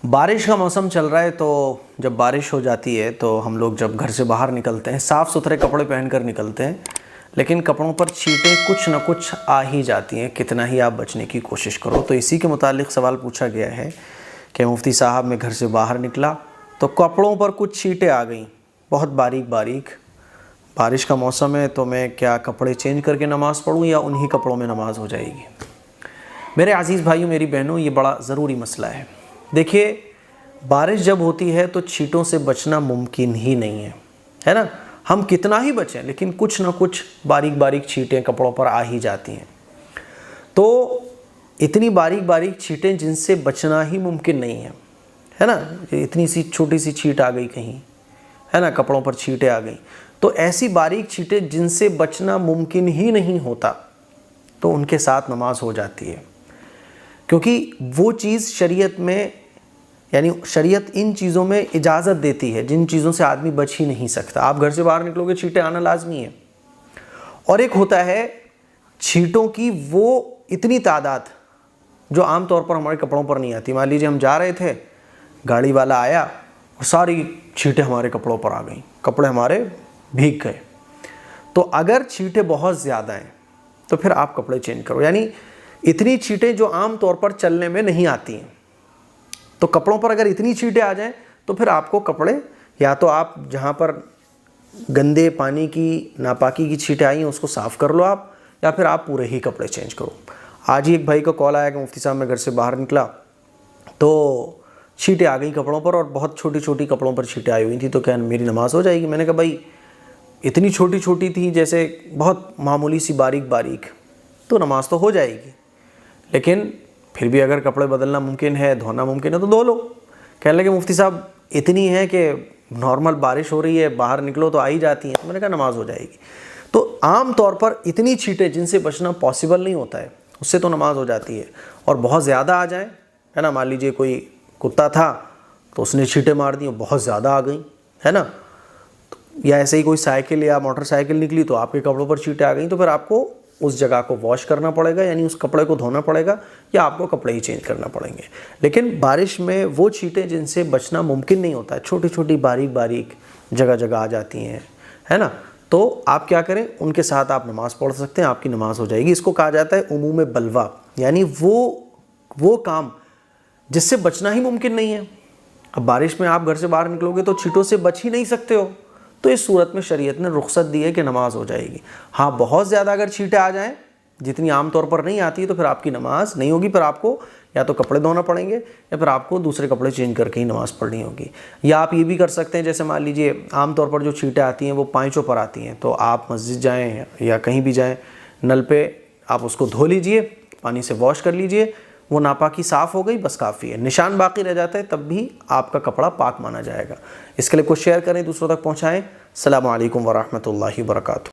بارش کا موسم چل رہا ہے، تو جب بارش ہو جاتی ہے تو ہم لوگ جب گھر سے باہر نکلتے ہیں صاف ستھرے کپڑے پہن کر نکلتے ہیں، لیکن کپڑوں پر چھینٹیں کچھ نہ کچھ آ ہی جاتی ہیں، کتنا ہی آپ بچنے کی کوشش کرو۔ تو اسی کے متعلق سوال پوچھا گیا ہے کہ مفتی صاحب میں گھر سے باہر نکلا تو کپڑوں پر کچھ چھینٹیں آ گئیں، بہت باریک باریک۔ بارش کا موسم ہے تو میں کیا کپڑے چینج کر کے نماز پڑھوں یا انہی کپڑوں میں نماز ہو جائے گی؟ میرے عزیز بھائیوں، میری بہنوں، یہ بڑا ضروری مسئلہ ہے۔ دیکھیے، بارش جب ہوتی ہے تو چھینٹوں سے بچنا ممکن ہی نہیں ہے نا؟ ہم کتنا ہی بچیں لیکن کچھ نہ کچھ باریک باریک چھینٹیں کپڑوں پر آ ہی جاتی ہیں۔ تو اتنی باریک باریک چھینٹیں جن سے بچنا ہی ممکن نہیں ہے نا؟ اتنی سی چھوٹی سی چھینٹ آ گئی کہیں، ہے نا، کپڑوں پر چھینٹیں آ گئیں، تو ایسی باریک چھینٹیں جن سے بچنا ممکن ہی نہیں ہوتا تو ان کے ساتھ نماز ہو جاتی ہے، کیونکہ وہ چیز شریعت میں، یعنی شریعت ان چیزوں میں اجازت دیتی ہے جن چیزوں سے آدمی بچ ہی نہیں سکتا۔ آپ گھر سے باہر نکلو گے چھینٹیں آنا لازمی ہے۔ اور ایک ہوتا ہے چھینٹوں کی وہ اتنی تعداد جو عام طور پر ہمارے کپڑوں پر نہیں آتی۔ مان لیجیے ہم جا رہے تھے، گاڑی والا آیا اور ساری چھینٹیں ہمارے کپڑوں پر آ گئیں، کپڑے ہمارے بھیگ گئے۔ تو اگر چھینٹیں بہت زیادہ ہیں تو پھر آپ کپڑے چینج کرو، یعنی اتنی چھینٹیں جو عام طور پر چلنے میں نہیں آتی ہیں، تو کپڑوں پر اگر اتنی چھینٹیں آ جائیں تو پھر آپ کو کپڑے، یا تو آپ جہاں پر گندے پانی کی ناپاکی کی چھینٹیں آئی ہیں اس کو صاف کر لو آپ، یا پھر آپ پورے ہی کپڑے چینج کرو۔ آج ہی ایک بھائی کا کال آیا کہ مفتی صاحب میں گھر سے باہر نکلا تو چھینٹیں آ گئیں کپڑوں پر، اور بہت چھوٹی چھوٹی کپڑوں پر چھینٹیں آئی ہوئی تھیں، تو کیا میری نماز ہو جائے گی؟ میں نے کہا بھائی اتنی چھوٹی چھوٹی تھی جیسے بہت معمولی سی باریک باریک، تو نماز تو ہو جائے گی، لیکن پھر بھی اگر کپڑے بدلنا ممکن ہے، دھونا ممکن ہے تو دھو لو۔ کہنے لگے مفتی صاحب اتنی ہے کہ نارمل بارش ہو رہی ہے، باہر نکلو تو آ ہی جاتی ہیں۔ میں نے کہا نماز ہو جائے گی۔ تو عام طور پر اتنی چھینٹیں جن سے بچنا پاسبل نہیں ہوتا ہے اس سے تو نماز ہو جاتی ہے، اور بہت زیادہ آ جائیں، ہے نا، مان لیجیے کوئی کتا تھا تو اس نے چھینٹیں مار دیں، بہت زیادہ آ گئیں، ہے نا، یا ایسے ہی کوئی سائیکل یا موٹر سائیکل نکلی تو آپ کے کپڑوں پر چھینٹیں آ گئیں، تو پھر آپ کو اس جگہ کو واش کرنا پڑے گا، یعنی اس کپڑے کو دھونا پڑے گا، یا آپ کو کپڑے ہی چینج کرنا پڑیں گے۔ لیکن بارش میں وہ چھینٹیں جن سے بچنا ممکن نہیں ہوتا ہے، چھوٹی چھوٹی باریک باریک جگہ جگہ آ جاتی ہیں، ہے نا، تو آپ کیا کریں، ان کے ساتھ آپ نماز پڑھ سکتے ہیں، آپ کی نماز ہو جائے گی۔ اس کو کہا جاتا ہے عموم بلوا، یعنی وہ کام جس سے بچنا ہی ممکن نہیں ہے۔ اب بارش میں آپ گھر سے باہر نکلو گے تو چھینٹوں سے بچ ہی نہیں سکتے ہو، تو اس صورت میں شریعت نے رخصت دی ہے کہ نماز ہو جائے گی۔ ہاں، بہت زیادہ اگر چھینٹیں آ جائیں جتنی عام طور پر نہیں آتی تو پھر آپ کی نماز نہیں ہوگی، پھر آپ کو یا تو کپڑے دھونا پڑیں گے یا پھر آپ کو دوسرے کپڑے چینج کر کے ہی نماز پڑھنی ہوگی۔ یا آپ یہ بھی کر سکتے ہیں، جیسے مان لیجئے عام طور پر جو چھینٹیں آتی ہیں وہ پائچوں پر آتی ہیں، تو آپ مسجد جائیں یا کہیں بھی جائیں، نل پہ آپ اس کو دھو لیجئے، پانی سے واش کر لیجئے، وہ ناپاکی صاف ہو گئی، بس کافی ہے۔ نشان باقی رہ جاتا ہے تب بھی آپ کا کپڑا پاک مانا جائے گا۔ اس کے لیے کوئی شیئر کریں، دوسروں تک پہنچائیں۔ السلام علیکم ورحمۃ اللہ وبرکاتہ۔